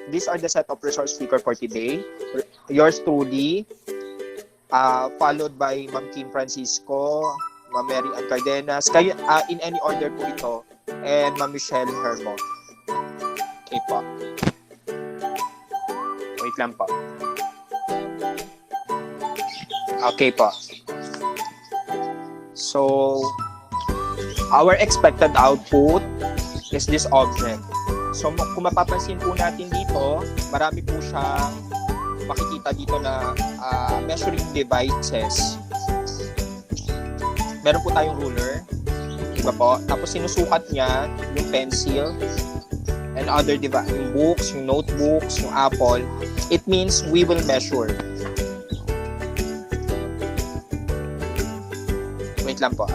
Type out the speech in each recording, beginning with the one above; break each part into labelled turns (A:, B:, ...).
A: these are the set of resource speaker for today. Yours truly, followed by Ma'am Kim Francisco, Ma'am Mary Ann Cardenas, kayo, in any order po ito, and Ma'am Michelle Hermo. Okay po. Wait lang po. Okay po. So, our expected output is this object. So, kung mapapansin po natin dito, marami po siyang makikita dito na measuring devices. Meron po tayong ruler, diba po? Tapos sinusukat niya yung pencil and other devices, yung books, yung notebooks, yung apple. It means we will measure. Wait lang po.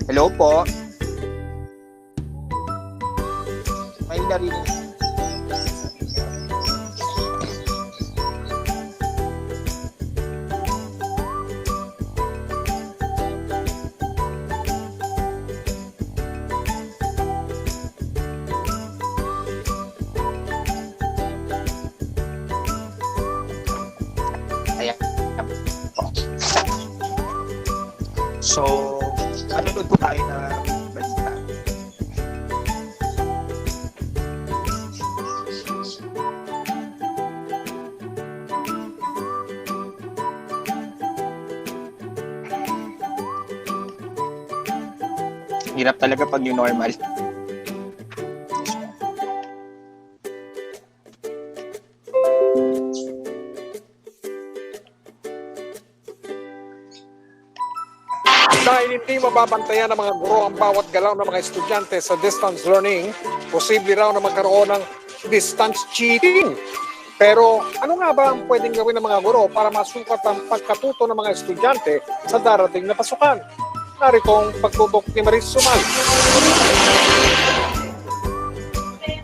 A: Hello po. May narinig. Ayan. So, nanonood po tayo na balita. Hirap talaga pag new normal.
B: Dahil hindi mababantayan ng mga guro ang bawat galaw ng mga estudyante sa distance learning, posible raw na magkaroon ng distance cheating. Pero ano nga ba ang pwedeng gawin ng mga guro para masukat ang pagkatuto ng mga estudyante sa darating na pasukan? Narito ang pagtutok ni Maris Sumal.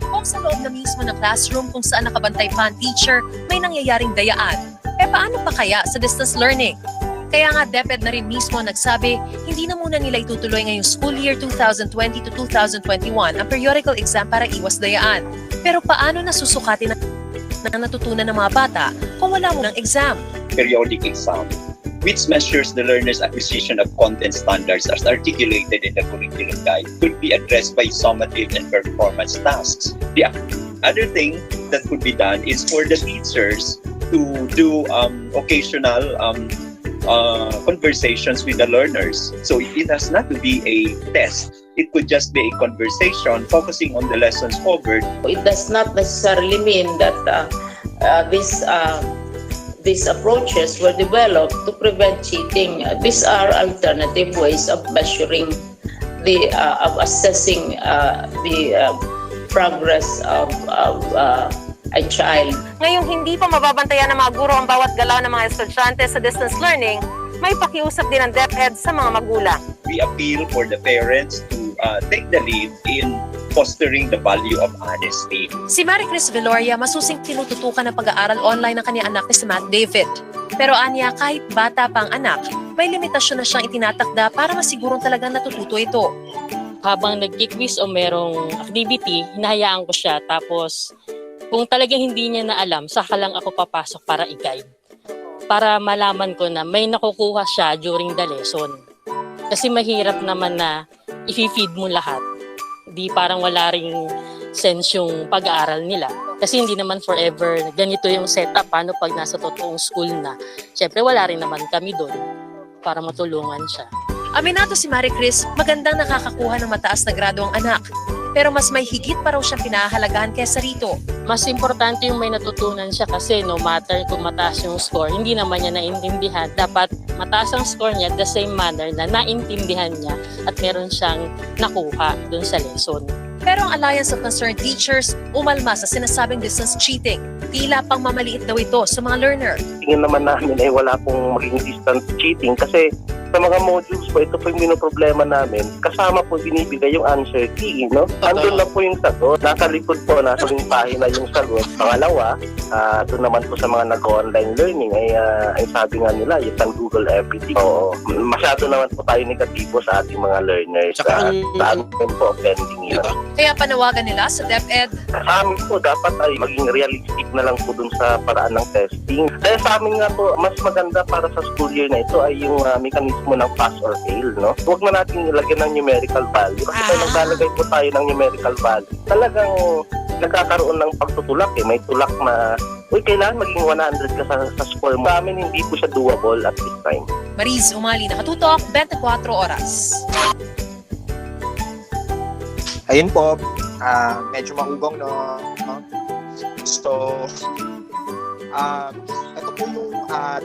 C: Kung sa loob na mismo ng classroom kung saan nakabantay pa ang teacher, may nangyayaring dayaan. Paano pa kaya sa distance learning? Kaya nga DepEd na rin mismo nagsabi, hindi na muna nila itutuloy ngayong school year 2020 to 2021 ang periodical exam para iwas dayaan. Pero paano nasusukatin na natutunan ng mga bata kung wala mo ng exam?
D: Periodic exam, which measures the learner's acquisition of content standards as articulated in the curriculum guide, could be addressed by summative and performance tasks. The other thing that could be done is for the teachers to do occasional conversations with the learners. So it has not to be a test. It could just be a conversation focusing on the lessons covered.
E: It does not necessarily mean that these approaches were developed to prevent cheating. These are alternative ways of measuring of assessing the progress of a child.
C: Ngayong hindi pa mababantayan ng mga guro ang bawat galaw ng mga estudyante sa distance learning, may pakiusap din ng DepEd sa mga magulang.
D: We appeal for the parents to take the lead in fostering the value of honesty.
C: Si Marie Chris Veloria masusing tinututukan ng pag-aaral online ng kanyang anak na si Matt David. Pero anya, kahit bata pa ang anak, may limitasyon na siyang itinatakda para masigurong talagang natututo ito.
F: Habang nag-quiz o merong activity, hinahayaan ko siya. Tapos, kung talagang hindi niya na alam, saka lang ako papasok para i-guide. Para malaman ko na may nakukuha siya during the lesson. Kasi mahirap naman na i-feed mo lahat. Di parang wala ring sense yung pag-aaral nila. Kasi hindi naman forever ganito yung setup. Paano pag nasa totoong school na? Siyempre wala rin naman kami doon para matulungan siya.
C: Aminado si Marie Chris, magandang nakakakuha ng mataas na grado ang anak. Pero mas may higit pa raw siyang pinahahalagahan kaysa rito.
F: Mas importante yung may natutunan siya kasi no matter kung mataas yung score, hindi naman niya naintindihan. Dapat mataas ang score niya the same manner na naintindihan niya at meron siyang nakuha dun sa lesson.
C: Pero ang Alliance of Concerned Teachers umalma sa sinasabing distance cheating. Tila pang mamaliit daw ito sa mga learner.
G: Tingin naman namin ay wala pong maging distance cheating kasi Sa mga modules po, ito po yung minoproblema namin. Kasama po binibigay yung answer key, no? Andun na po yung sagot. Nasa likod po, nasa yung pahina yung sagot. Pangalawa, doon naman po sa mga nag-online learning, ay sabi nga nila, you can Google everything. Oo, masyado naman po tayo negatibo sa ating mga learners. Sa amin po, pending yun.
C: Kaya panawagan nila sa DepEd,
G: Sa amin po, dapat ay maging realistic na lang po dun sa paraan ng testing. Kaya sa amin nga po, mas maganda para sa school year na ito ay yung mekanismo ng pass or fail, no? Huwag na natin ilagyan ng numerical value. Kasi kung naglalagay po tayo ng numerical value, talagang nagkakaroon ng pagtutulak eh. May tulak na, kailangan maging 100 ka sa score mo. Sa amin, hindi po siya doable at this time.
C: Mariz Umali, nakatutok, 24 oras.
A: Ayun po, medyo maugong, no? So, ito po yung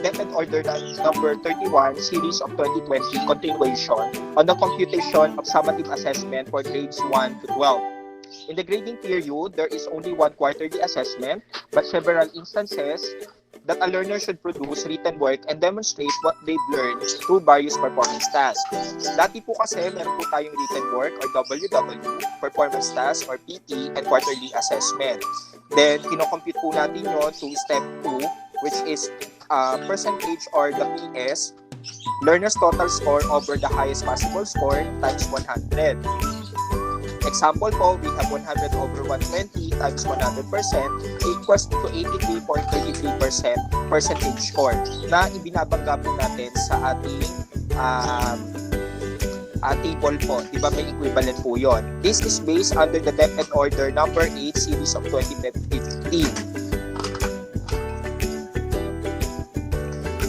A: DepEd Order number 31, Series of 2020, continuation on the computation of summative assessment for grades 1 to 12. In the grading period, there is only one quarterly assessment, but several instances that a learner should produce written work and demonstrate what they've learned through various performance tasks. Dati po kasi, meron po tayong written work or WW, performance task or PT, and quarterly assessment. Then, kinocompute po natin yun to step 2, which is percentage or the PS, learner's total score over the highest possible score times 100. Example po, we have 100 over 120 times 100% equals to 83.33% percentage score na ibinabangga po natin sa ating table po. Diba may equivalent po yon. This is based under the DepEd Order number 8 series of 2015.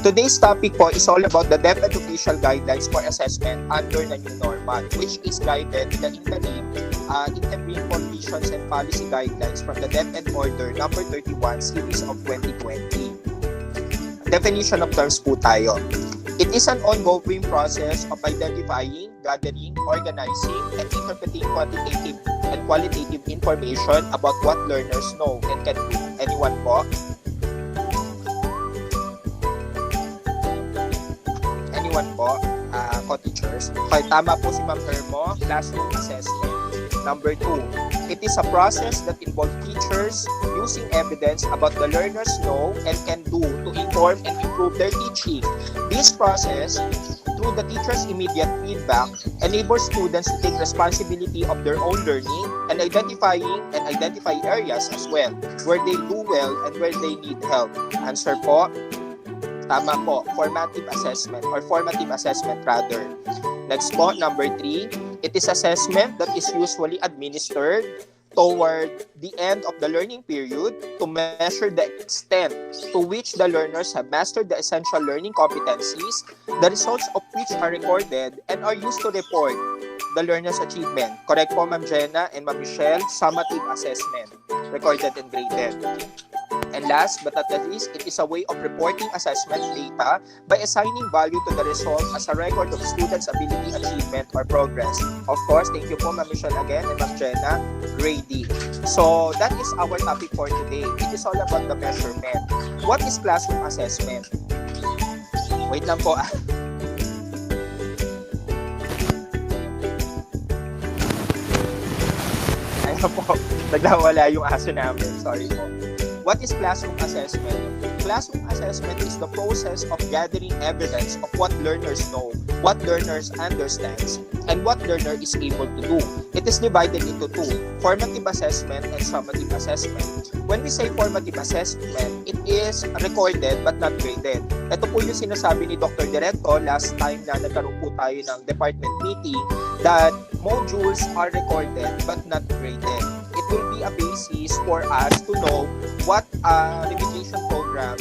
A: Today's topic po is all about the DepEd official guidelines for assessment under the new normal, which is guided in the interim conditions and policy guidelines from the DepEd Order number 31 series of 2020. Definition of terms po tayo. It is an ongoing process of identifying, gathering, organizing, and interpreting quantitative and qualitative information about what learners know and can do. Anyone po? Anyone po? Co-teachers? Okay, tama po si Ma'am Hermo. Classroom assessment. Number 2, it is a process that involves teachers using evidence about the learners know and can do to inform and improve their teaching. This process, through the teacher's immediate feedback, enables students to take responsibility of their own learning and identify areas as well, where they do well and where they need help. Answer po, tama po, formative assessment rather. Next po, number 3, it is assessment that is usually administered toward the end of the learning period to measure the extent to which the learners have mastered the essential learning competencies, the results of which are recorded and are used to report the learner's achievement. Correct po, Ma'am Jenna and Ma'am Michelle, summative assessment, recorded and graded. And last but not least, it is a way of reporting assessment data by assigning value to the result as a record of students' ability, achievement, or progress. Of course, thank you po, Ma'am Michelle again and Ma'am Jenna, grading. So, that is our topic for today. It is all about the measurement. What is classroom assessment? Wait lang po. Ayun po, nagdawala yung aso namin. Sorry po. What is classroom assessment? Classroom assessment is the process of gathering evidence of what learners know, what learners understand, and what learner is able to do. It is divided into two, formative assessment and summative assessment. When we say formative assessment, it is recorded but not graded. Ito po yung sinasabi ni Dr. Directo last time na nagkaroon po tayo ng department meeting that modules are recorded but not graded. It will be a basis for us to know what revision program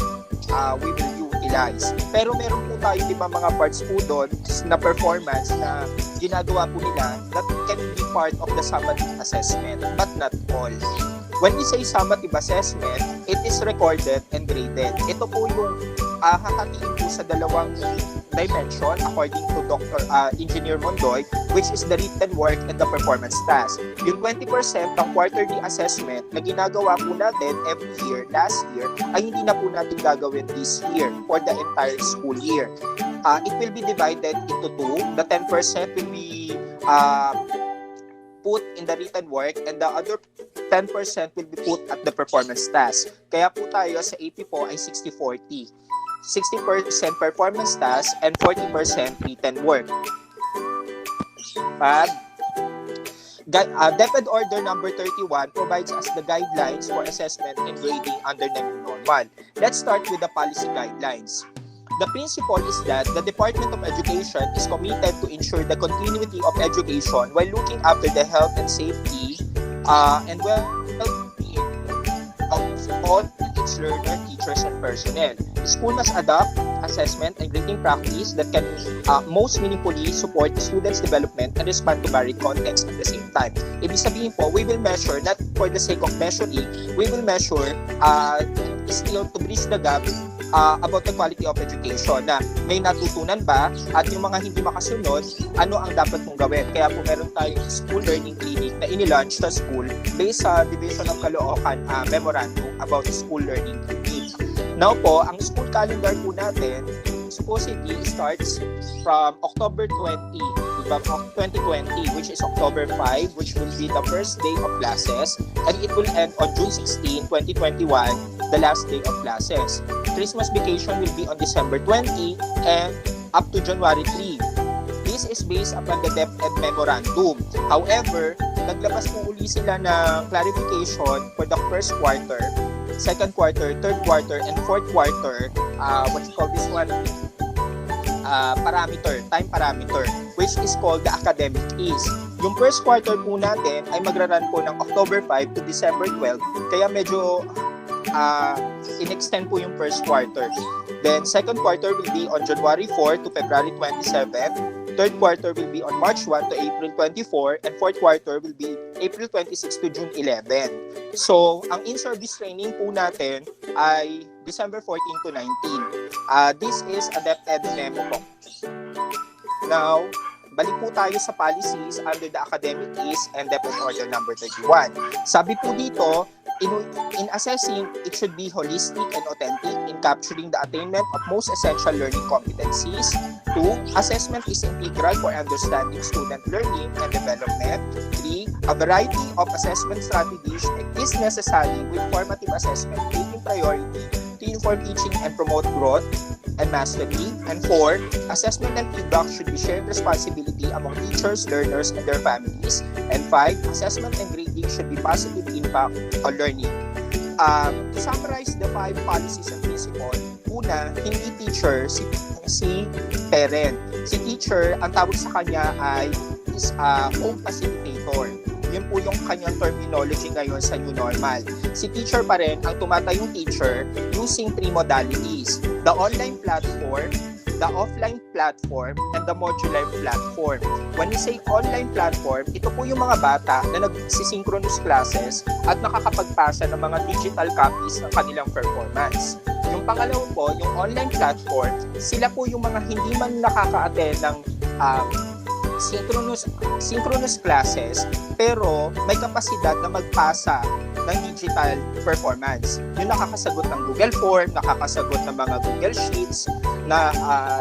A: we will utilize. Pero meron po tayo mga parts po doon na performance na ginagawa po nila that can be part of the summative assessment but not all. When we say summative assessment, it is recorded and graded. Ito po yung hahatiin po sa dalawang dimension according to Dr. Engineer Mondoy, which is the written work and the performance task. Yung 20% ng quarterly assessment na ginagawa po natin every year, last year, ay hindi na po natin gagawin this year for the entire school year. It will be divided into two. The 10% will be put in the written work and the other 10% will be put at the performance task. Kaya po tayo sa AP po ay 60-40. 60% performance task and 40% written work. DepEd Order number 31 provides us the guidelines for assessment and grading under the new normal. Let's start with the policy guidelines. The principle is that the Department of Education is committed to ensure the continuity of education while looking after the health and safety and well-being of all its learners, teachers, and personnel. The school must adopt assessment and grading practice that can most meaningfully support the students' development and respond to varied contexts at the same time. Ibig sabihin po, we will measure, not for the sake of measuring, we will measure still to bridge the gap about the quality of education, na may natutunan ba at yung mga hindi makasunod, ano ang dapat mong gawin. Kaya po meron tayong school learning clinic na inilaunch sa school based sa Division of Caloocan memorandum about school learning clinic. Now po, ang school calendar po natin supposedly starts from October 20, 2020, which is October 5, which will be the first day of classes, and it will end on June 16, 2021, the last day of classes. Christmas vacation will be on December 20 and up to January 3. This is based upon the DepEd memorandum. However, naglabas po uli sila ng clarification for the first quarter, second quarter, third quarter, and fourth quarter. What you call this one? Time parameter, which is called the academic is. Yung first quarter po natin ay magra-run po ng October 5 to December 12, kaya medyo in-extend po yung first quarter. Then second quarter will be on January 4 to February 27. Third quarter will be on March 1 to April 24, and fourth quarter will be April 26 to June 11. So, ang in-service training po natin ay December 14 to 19. This is a DepEd memo po. Now, balik po tayo sa policies under the academic is and DepEd Order number 31. Sabi po dito, in assessing, it should be holistic and authentic in capturing the attainment of most essential learning competencies. 2. Assessment is integral for understanding student learning and development. 3. A variety of assessment strategies is necessary with formative assessment taking priority to inform teaching and promote growth and mastery. And 4. Assessment and feedback should be shared responsibility among teachers, learners, and their families. And 5. Assessment and grading should be positive impact on learning. To summarize the 5 policies and principles, una, hindi teacher, si parent. Si teacher, ang tawag sa kanya ay home facilitator. Yun po yung kanyang terminology ngayon sa new normal. Si teacher pa rin ang tumatayong teacher using 3 modalities: the online platform, the offline platform, and the modular platform. When we say online platform, ito po yung mga bata na nagsisynchronous classes at nakakapagpasa ng mga digital copies ng kanilang performance. Yung pangalawa po, yung online platform, sila po yung mga hindi man nakaka-attend ng synchronous classes pero may kapasidad na magpasa ng digital performance. Yung nakakasagot ng Google Form, nakakasagot ng mga Google Sheets, na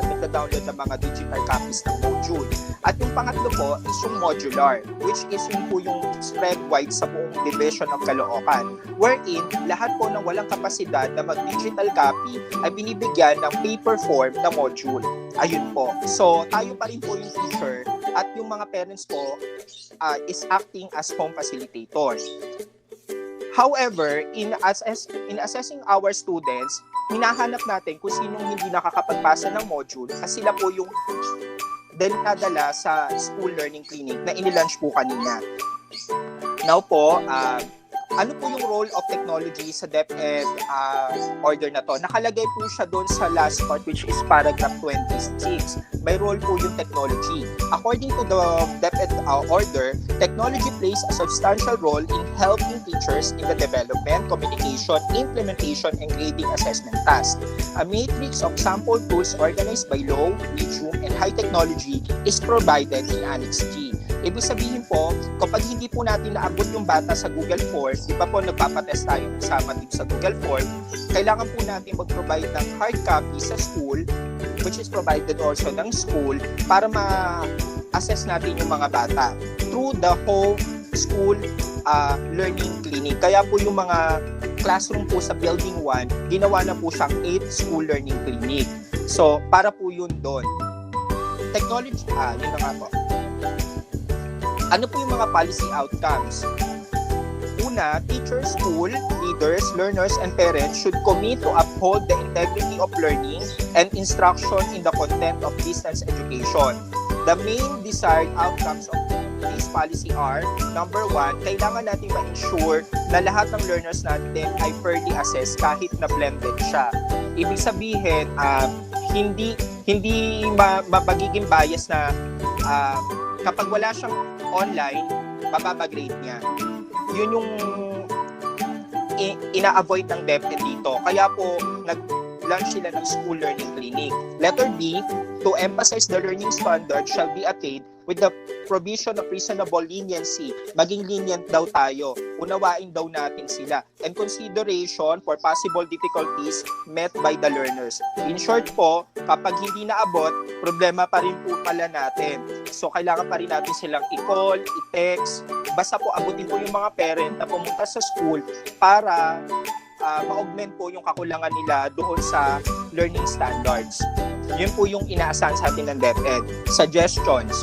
A: nagda-download ng mga digital copies ng module. At yung pangatlo po is yung modular, which is yung po yung spread wide sa buong division of Caloocan, wherein lahat po ng walang kapasidad na mag-digital copy ay binibigyan ng paper form na module. Ayun po. So, tayo pa rin po yung teacher at yung mga parents po is acting as home facilitators. However, in assessing our students, hinahanap natin kung sinong hindi nakakapagpasa ng module kasi sila po yung dinadala sa school learning clinic na inilaunch po kanina. Now po, Ano po yung role of technology sa DepEd order na to? Nakalagay po siya doon sa last part, which is paragraph 26. May role po yung technology. According to the DepEd order, technology plays a substantial role in helping teachers in the development, communication, implementation, and grading assessment tasks. A matrix of sample tools organized by low, medium, and high technology is provided in Annex G. Ibig sabihin po, kapag hindi po natin naabot yung bata sa Google Form, di ba po nagpapatest tayo ng summative sa Google Form, kailangan po natin mag-provide ng hard copy sa school, which is provided also ng school, para ma-assess natin yung mga bata through the whole school learning clinic. Kaya po yung mga classroom po sa Building 1, ginawa na po siyang 8 school learning clinic. So, para po yun doon. Technology, yun na nga po. Ano po yung mga policy outcomes? Una, teachers, school, leaders, learners, and parents should commit to uphold the integrity of learning and instruction in the content of distance education. The main desired outcomes of this policy are, number 1, kailangan natin ma-ensure na lahat ng learners natin ay fairly assessed kahit na blended siya. Ibig sabihin, hindi magiging bias na kapag wala siyang online, bababa-grade niya. Yun yung ina-avoid ng DepEd dito. Kaya po, nag-launch sila ng school learning clinic. Letter B, to emphasize the learning standard shall be attained with the provision of reasonable leniency. Maging lenient daw tayo. Unawain daw natin sila. And consideration for possible difficulties met by the learners. In short po, kapag hindi naabot, problema pa rin po pala natin. So, kailangan pa rin natin silang i-call, i-text. Basta po, abutin po yung mga parent na pumunta sa school para ma-augment po yung kakulangan nila doon sa learning standards. Yun po yung inaasahan sa atin ng DepEd. Suggestions.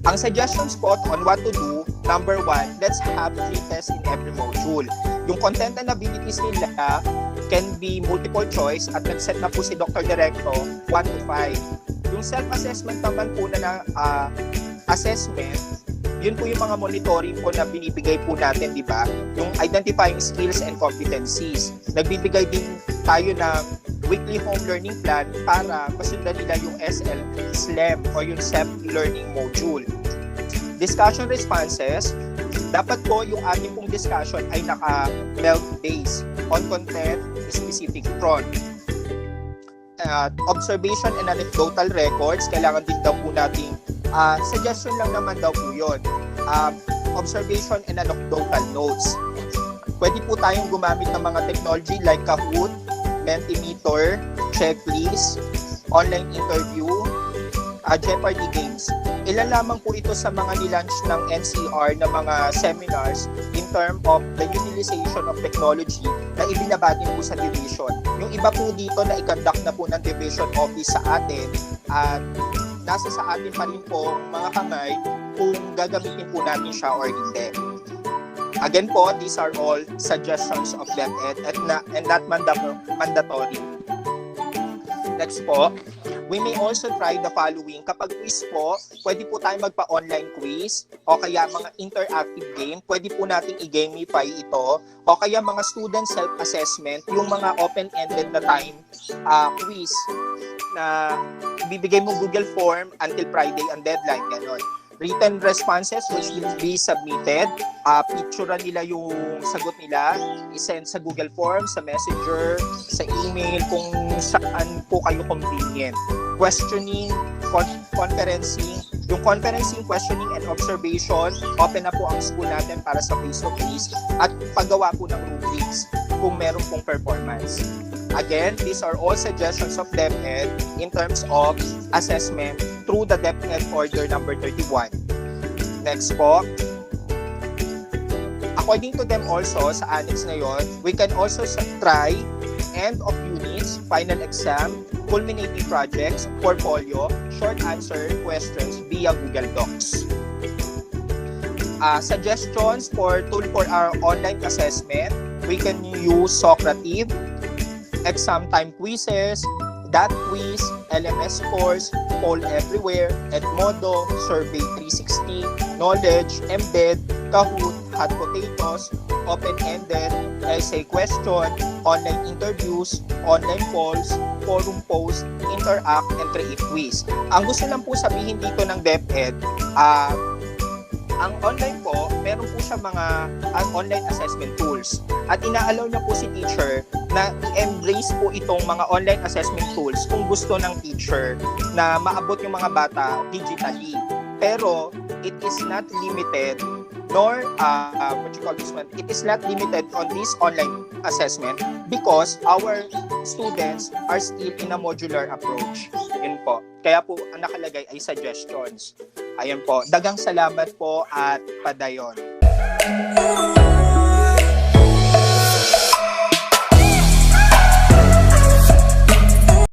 A: Ang suggestions po on what to do, number 1, let's have 3 tests in every module. Yung content and abilities nila can be multiple choice at nag-set na po si Dr. Directo 1 to 5. Yung self-assessment naman po na assessment, yun po yung mga monitoring po na binibigay po natin, di ba? Yung identifying skills and competencies. Nagbibigay din tayo ng weekly home learning plan para masundan nila yung SL, SLEM, o yung SEP learning module. Discussion responses, dapat po yung ating pong discussion ay naka-belt-based on content specific front. Observation and anecdotal records, kailangan din daw po nating suggestion lang naman daw po yun. Observation and anecdotal notes. Pwede po tayong gumamit ng mga technology like Kahoot, Mentimeter, checklist, online interview, Jeopardy games. Ilan lamang po ito sa mga nilaunch ng NCR na mga seminars in term of the utilization of technology na ibinabatin po sa division. Yung iba po dito na i-conduct na po ng division office sa atin at nasa sa atin pa rin po mga kamay kung gagamitin po natin siya or hindi. Again po, these are all suggestions of DepEd and not mandatory. Next po, we may also try the following. Kapag quiz po, pwede po tayo magpa-online quiz o kaya mga interactive game. Pwede po nating i-gamify ito o kaya mga student self-assessment, yung mga open-ended na time quiz na bibigay mo Google Form until Friday ang deadline, gano'n. Written responses which will be submitted. Picture nila yung sagot nila, isend sa Google Form, sa Messenger, sa email, kung saan po kayo convenient. Questioning, conferencing. Yung conferencing, questioning, and observation, open na po ang school natin para sa face-to-face at paggawa po ng rubrics kung meron pong performance. Again, these are all suggestions of DepEd in terms of assessment through the DepEd Order number 31. Next po. According to them also, sa annex na yon, we can also try end of units, final exam, culminating projects, portfolio, short answer questions via Google Docs. Suggestions for tool for our online assessment, we can use Socrative, exam time quizzes, that quiz, LMS scores, poll everywhere, Edmodo, Survey 360, Knowledge, Embed, Kahoot, hot potatoes, open-ended, essay question, online interviews, online polls, forum posts, interact, and create quiz. Ang gusto lang po sabihin dito ng DepEd, ang online po, meron po siya mga online assessment tools. At inaalaw niya po si teacher na i-embrace po itong mga online assessment tools kung gusto ng teacher na maabot yung mga bata digitally. Pero it is not limited nor it is not limited on this online assessment because our students are still in a modular approach. Yun po. Kaya po ang nakalagay ay suggestions. Ayun po. Dagang salamat po at padayon.